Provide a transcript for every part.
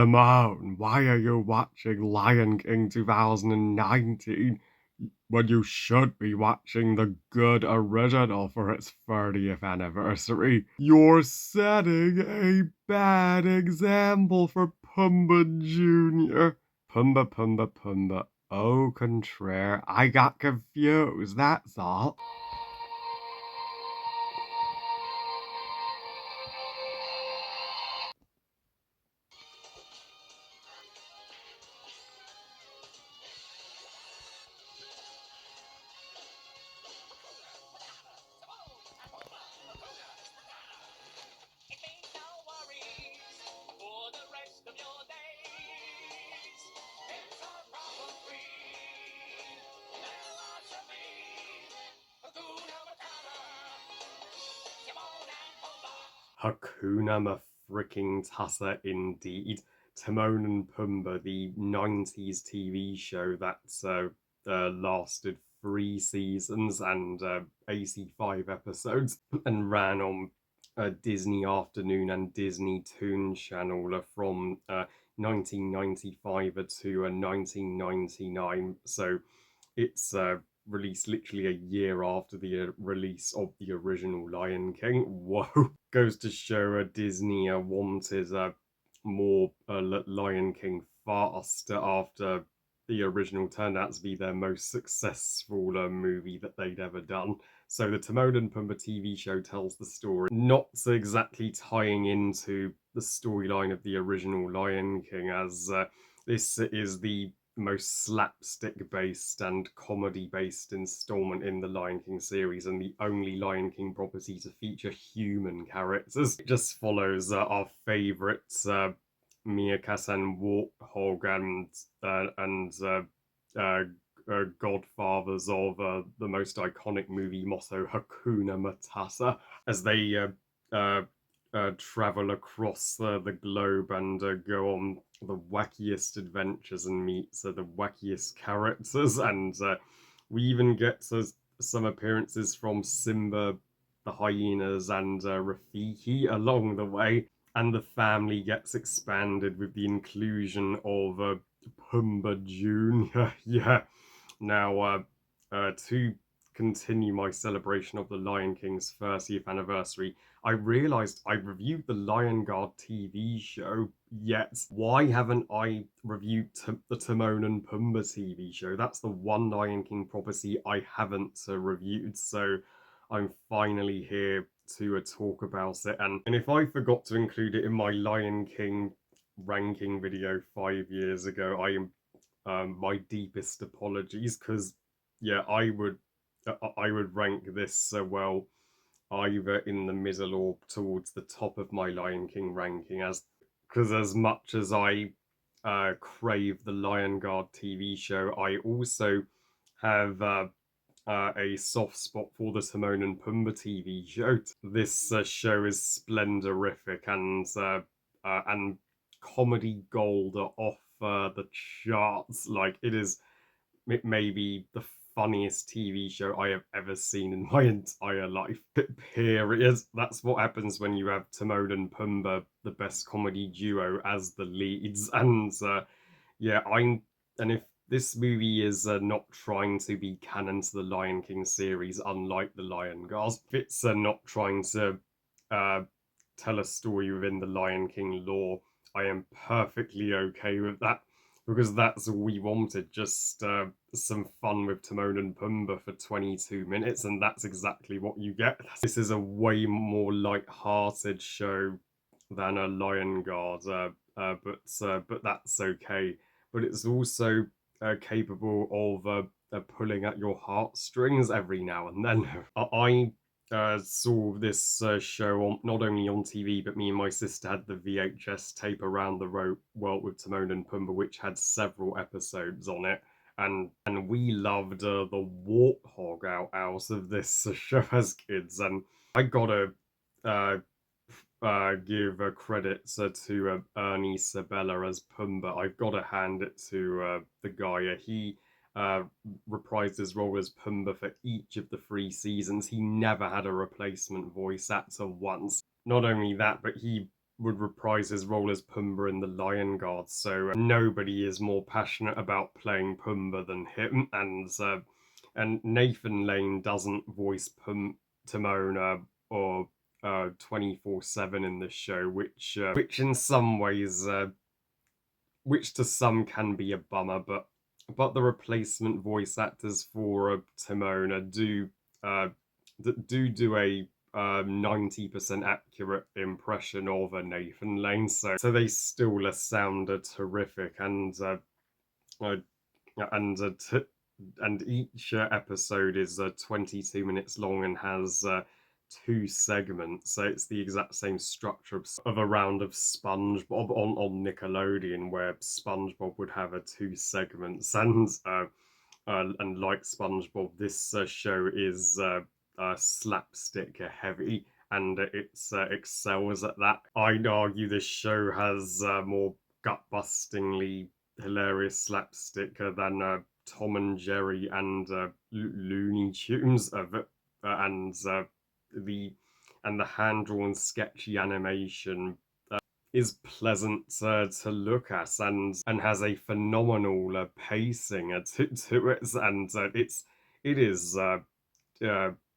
Timon, why are you watching Lion King 2019 when you should be watching the good original for its 30th anniversary? You're setting a bad example for Pumbaa Jr. Pumbaa. Au contraire, I got confused, that's all. Hakuna Matata indeed. Timon and Pumbaa, the 90s TV show that lasted 3 seasons and 85 episodes and ran on Disney Afternoon and Disney Toon Channel from 1995 to 1999. So it's released literally a year after the release of the original Lion King. Whoa. Goes to show Disney wanted more Lion King fast after the original turned out to be their most successful movie that they'd ever done. So the Timon and Pumbaa TV show tells the story, not exactly tying into the storyline of the original Lion King, as this is the most slapstick based and comedy based installment in the Lion King series and the only Lion King property to feature human characters. It just follows our favourites, Meerkat and Warthog and godfathers of the most iconic movie motto, Hakuna Matata, as they travel across the globe and go on the wackiest adventures and meet the wackiest characters. And we even get some appearances from Simba, the hyenas, and Rafiki along the way. And the family gets expanded with the inclusion of Pumbaa Jr. Yeah. Now, to continue my celebration of the Lion King's 30th anniversary, I realised I reviewed the Lion Guard TV show, yet why haven't I reviewed the Timon and Pumbaa TV show? That's the one Lion King property I haven't reviewed, so I'm finally here to talk about it. And if I forgot to include it in my Lion King ranking video 5 years ago, I am my deepest apologies, because yeah, I would rank this well either in the middle or towards the top of my Lion King ranking, as because as much as I crave the Lion Guard TV show, I also have a soft spot for the Timon and Pumbaa TV show. This show is splendorific and comedy gold off the charts. Like, it is maybe the funniest TV show I have ever seen in my entire life. Period. That's what happens when you have Timon and Pumbaa, the best comedy duo, as the leads. And yeah, and if this movie is not trying to be canon to the Lion King series, unlike the Lion Guard, if it's not trying to uh, tell a story within the Lion King lore, I am perfectly okay with that, because that's all we wanted, just some fun with Timon and Pumbaa for 22 minutes, and that's exactly what you get. This is a way more light-hearted show than a Lion Guard, but that's okay. But it's also capable of pulling at your heartstrings every now and then. I saw this show not only on TV, but me and my sister had the VHS tape around the world with Timon and Pumbaa, which had several episodes on it. And we loved the warthog out of this show as kids. And I gotta uh, give credit to Ernie Sabella as Pumbaa. I've got to hand it to the guy. He reprised his role as Pumbaa for each of the 3 seasons. He never had a replacement voice actor once. Not only that, but he would reprise his role as Pumbaa in the Lion Guard. So nobody is more passionate about playing Pumbaa than him. And Nathan Lane doesn't voice Timon or 24/7 in the show, which in some ways, which to some can be a bummer, but the replacement voice actors for Timon uh, do a 90% accurate impression of a Nathan Lane, so they still sound terrific, uh, and and each episode is 22 minutes long and has two segments. So it's the exact same structure of a round of SpongeBob on Nickelodeon, where SpongeBob would have two segments, and like SpongeBob, this show is slapstick heavy, and it excels at that. I'd argue this show has more gut-bustingly hilarious slapstick than Tom and Jerry and Looney Tunes, the the hand-drawn sketchy animation is pleasant to look at, and has a phenomenal pacing to it, and it is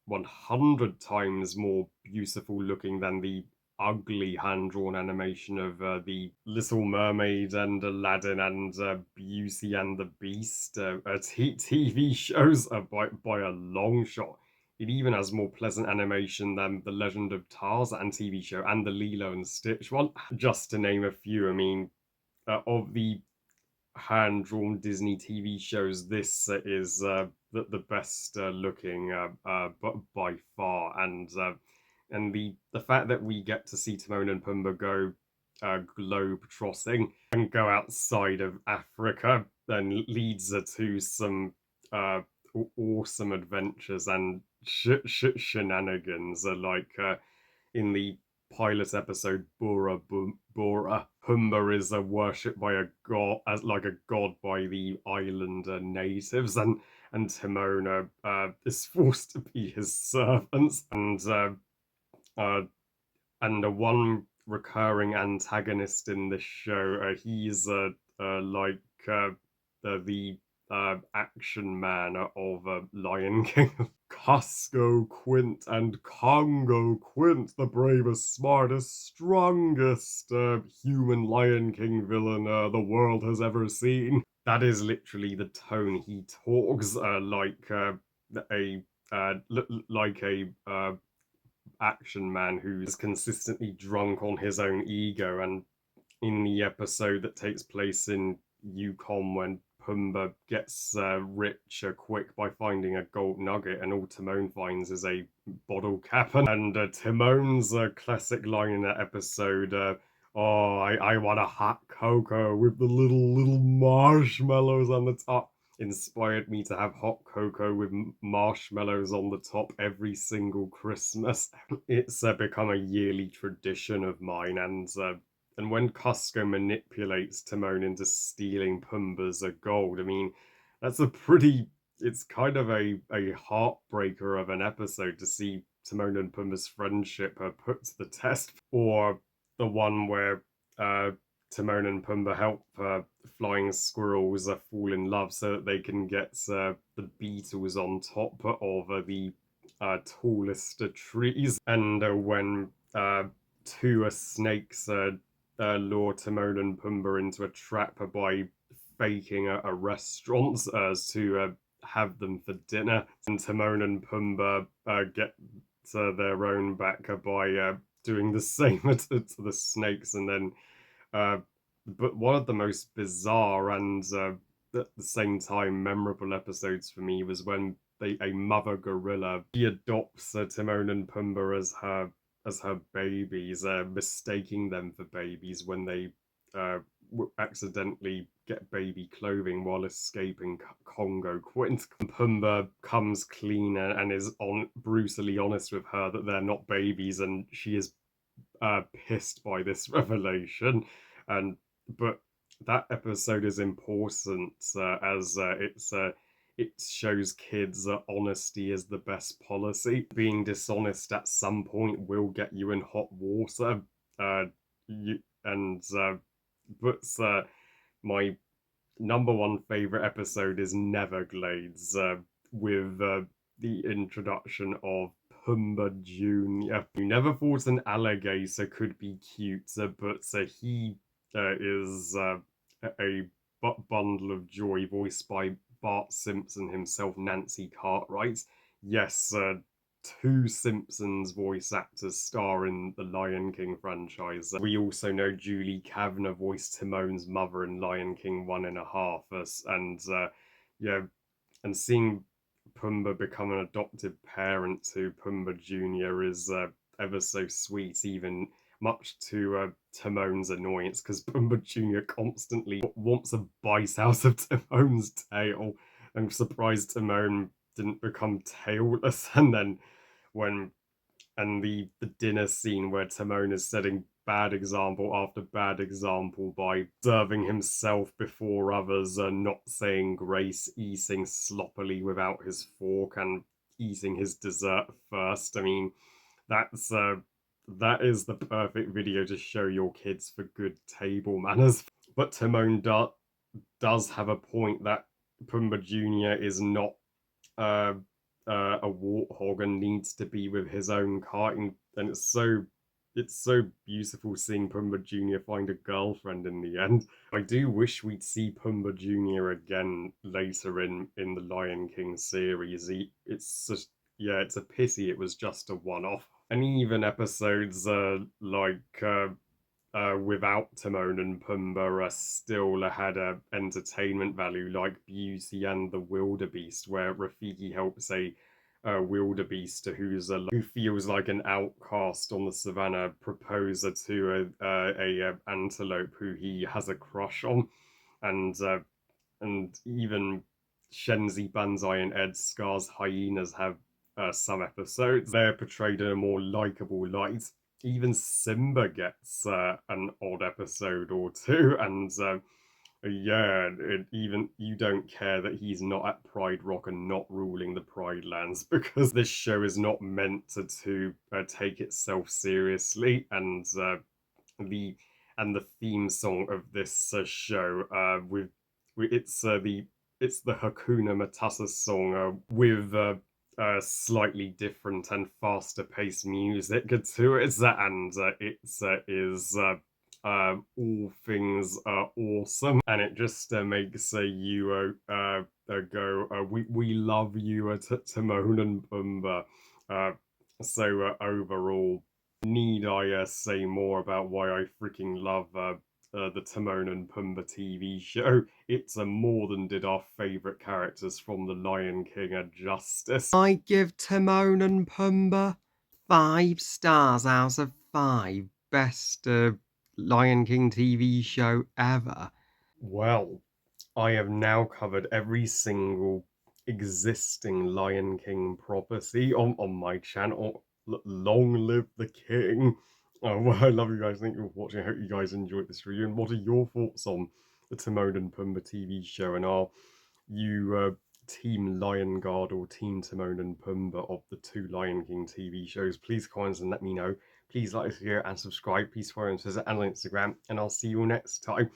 100 times more beautiful looking than the ugly hand-drawn animation of the Little Mermaid and Aladdin and Beauty and the Beast TV shows by a long shot. It even has more pleasant animation than The Legend of Tarzan TV show and the Lilo and Stitch one, just to name a few. I mean, of the hand-drawn Disney TV shows, this is the best looking, but by far, and the fact that we get to see Timon and Pumbaa go globe trotting and go outside of Africa then leads to some awesome adventures and shenanigans, in the pilot episode Bora Bora, Pumbaa is worshipped by a god as like a god by the island natives, and Timon is forced to be his servants, uh, and the one recurring antagonist in this show, he's like the action man of Lion King. Cusco Quint and Congo Quint, the bravest, smartest, strongest human Lion King villain the world has ever seen. That is literally the tone he talks, a like a action man who's consistently drunk on his own ego. And in the episode that takes place in Yukon, when Pumbaa gets rich quick by finding a gold nugget, and all Timon finds is a bottle cap. And Timon's classic line in that episode, "Oh, I want a hot cocoa with the little marshmallows on the top," inspired me to have hot cocoa with marshmallows on the top every single Christmas. It's become a yearly tradition of mine, and when Cusco manipulates Timon into stealing Pumbaa's gold, I mean, that's a pretty. It's kind of a heartbreaker of an episode to see Timon and Pumbaa's friendship put to the test. Or the one where Timon and Pumbaa help flying squirrels fall in love so that they can get the beetles on top of the tallest trees. And when two snakes lure Timon and Pumbaa into a trap by faking a restaurant to have them for dinner. And Timon and Pumbaa get their own back by doing the same to the snakes. And then, but one of the most bizarre and at the same time memorable episodes for me was when a mother gorilla, she adopts Timon and Pumbaa as her babies, mistaking them for babies when they accidentally get baby clothing while escaping Congo Quint. Pumbaa comes clean and is brutally honest with her that they're not babies, and she is pissed by this revelation. And but that episode is important as it shows kids that honesty is the best policy. Being dishonest at some point will get you in hot water. and but my number one favorite episode is Neverglades, with the introduction of Pumbaa Jr., who never thought an alligator could be cute, but he is a bundle of joy, voiced by Bart Simpson himself, Nancy Cartwright. Yes, two Simpsons voice actors star in the Lion King franchise. We also know Julie Kavner voiced Timon's mother in Lion King 1.5, and yeah, and seeing Pumbaa become an adoptive parent to Pumbaa Jr. is ever so sweet, even much to Timon's annoyance, because Pumbaa Jr. constantly wants a bite out of Timon's tail. I'm surprised Timon didn't become tailless, and then when the dinner scene where Timon is setting bad example after bad example by serving himself before others, not saying grace, eating sloppily without his fork, and eating his dessert first. I mean, that's that is the perfect video to show your kids for good table manners. But Timon does have a point that Pumbaa Jr. is not uh, a warthog and needs to be with his own kind. And it's so beautiful seeing Pumbaa Jr. find a girlfriend in the end. I do wish we'd see Pumbaa Jr. again later in the Lion King series. It's just, yeah, it's a pity it was just a one-off. And even episodes without Timon and Pumbaa still had a entertainment value, like Beauty and the Wildebeest, where Rafiki helps a wildebeest who feels like an outcast on the savannah propose to a antelope who he has a crush on, and even Shenzi Banzai and Ed Scar's hyenas have some episodes. They're portrayed in a more likable light. Even Simba gets an odd episode or two, and yeah, even you don't care that he's not at Pride Rock and not ruling the Pride Lands, because this show is not meant to take itself seriously, and the the theme song of this show it's the Hakuna Matata song with slightly different and faster paced music to it, and it is all things awesome, and it just makes you go, we love you, Timon and Pumbaa. So overall, need I say more about why I freaking love the Timon and Pumbaa TV show? It's more than did our favourite characters from The Lion King a justice. I give Timon and Pumbaa 5 stars out of 5. Best Lion King TV show ever. Well, I have now covered every single existing Lion King property on my channel. Long live the king. Oh, well, I love you guys. Thank you for watching. I hope you guys enjoyed this review. And what are your thoughts on the Timon and Pumbaa TV show? And are you Team Lion Guard or Team Timon and Pumbaa of the two Lion King TV shows? Please comment and let me know. Please like this video and subscribe. Please follow us on Twitter and on Instagram. And I'll see you all next time.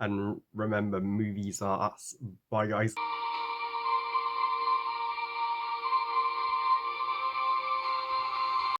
And remember, movies are us. Bye, guys.